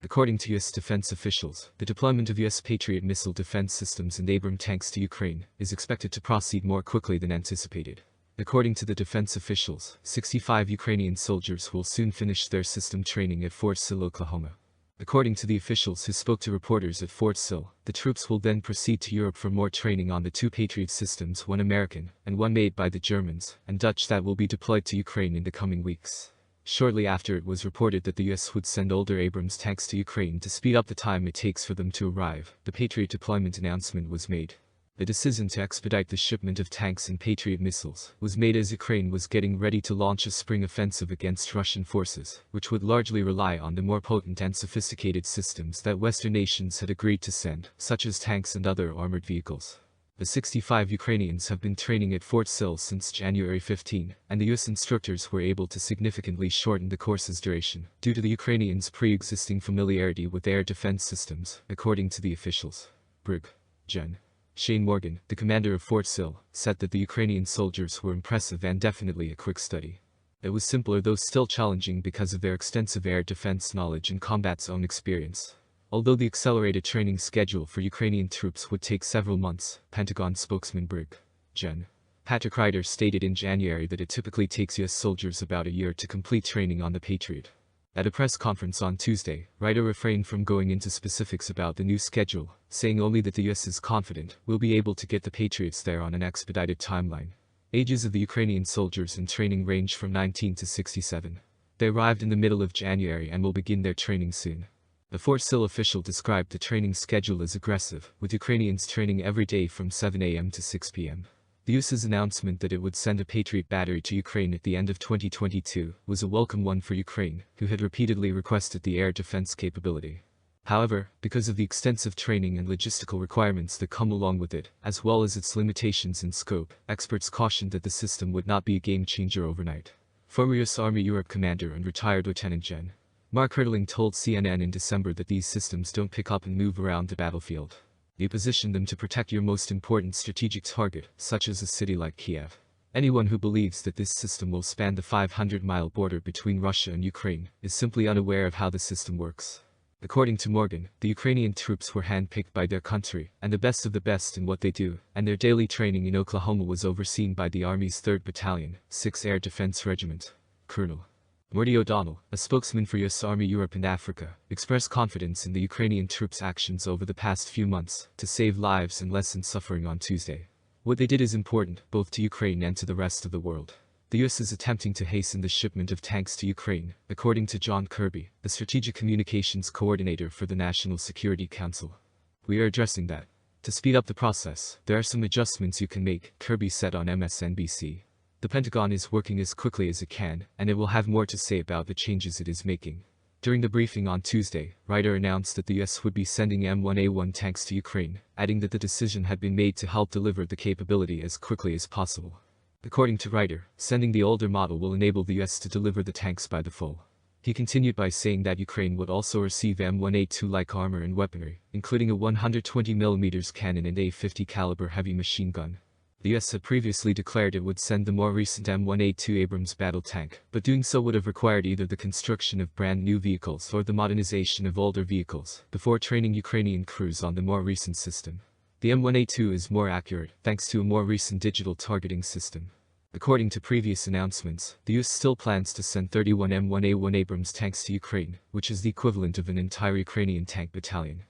According to U.S. defense officials, the deployment of US Patriot missile defense systems and Abrams tanks to Ukraine is expected to proceed more quickly than anticipated. According to the defense officials, 65 Ukrainian soldiers will soon finish their system training at Fort Sill, Oklahoma. According to the officials who spoke to reporters at Fort Sill, the troops will then proceed to Europe for more training on the two Patriot systems, one American and one made by the Germans and Dutch, that will be deployed to Ukraine in the coming weeks. Shortly after, it was reported that the US would send older Abrams tanks to Ukraine to speed up the time it takes for them to arrive. The Patriot deployment announcement was made. The decision to expedite the shipment of tanks and Patriot missiles was made as Ukraine was getting ready to launch a spring offensive against Russian forces, which would largely rely on the more potent and sophisticated systems that Western nations had agreed to send, such as tanks and other armored vehicles. The 65 Ukrainians have been training at Fort Sill since January 15, and the US instructors were able to significantly shorten the course's duration, due to the Ukrainians' pre-existing familiarity with air defense systems, according to the officials. Brig. Gen. Shane Morgan, the commander of Fort Sill, said that the Ukrainian soldiers were impressive and definitely a quick study. It was simpler though still challenging because of their extensive air defense knowledge and combat zone experience. Although the accelerated training schedule for Ukrainian troops would take several months, Pentagon spokesman Brig. Gen. Patrick stated in January that it typically takes US soldiers about a year to complete training on the Patriot. At a press conference on Tuesday, Ryder refrained from going into specifics about the new schedule, saying only that the US is confident we'll be able to get the Patriots there on an expedited timeline. Ages of the Ukrainian soldiers in training range from 19 to 67. They arrived in the middle of January and will begin their training soon. The Fort Sill official described the training schedule as aggressive, with Ukrainians training every day from 7 a.m. to 6 p.m. The US's announcement that it would send a Patriot battery to Ukraine at the end of 2022 was a welcome one for Ukraine, who had repeatedly requested the air defense capability. However, because of the extensive training and logistical requirements that come along with it, as well as its limitations in scope, experts cautioned that the system would not be a game-changer overnight. Former US Army Europe commander and retired Lieutenant Gen. Mark Hertling told CNN in December that these systems don't pick up and move around the battlefield. You position them to protect your most important strategic target, such as a city like Kiev. Anyone who believes that this system will span the 500-mile border between Russia and Ukraine is simply unaware of how the system works. According to Morgan, the Ukrainian troops were handpicked by their country, and the best of the best in what they do, and their daily training in Oklahoma was overseen by the Army's 3rd Battalion, 6th Air Defense Regiment. Colonel Morty O'Donnell, a spokesman for US Army Europe and Africa, expressed confidence in the Ukrainian troops' actions over the past few months to save lives and lessen suffering on Tuesday. What they did is important, both to Ukraine and to the rest of the world. The US is attempting to hasten the shipment of tanks to Ukraine, according to John Kirby, the Strategic Communications Coordinator for the National Security Council. We are addressing that. To speed up the process, there are some adjustments you can make, Kirby said on MSNBC. The Pentagon is working as quickly as it can, and it will have more to say about the changes it is making. During the briefing on Tuesday, Ryder announced that the US would be sending M1A1 tanks to Ukraine, adding that the decision had been made to help deliver the capability as quickly as possible. According to Ryder, sending the older model will enable the US to deliver the tanks by the fall. He continued by saying that Ukraine would also receive M1A2-like armor and weaponry, including a 120mm cannon and a .50 caliber heavy machine gun. The US had previously declared it would send the more recent M1A2 Abrams battle tank, but doing so would have required either the construction of brand new vehicles or the modernization of older vehicles, before training Ukrainian crews on the more recent system. The M1A2 is more accurate, thanks to a more recent digital targeting system. According to previous announcements, the US still plans to send 31 M1A1 Abrams tanks to Ukraine, which is the equivalent of an entire Ukrainian tank battalion.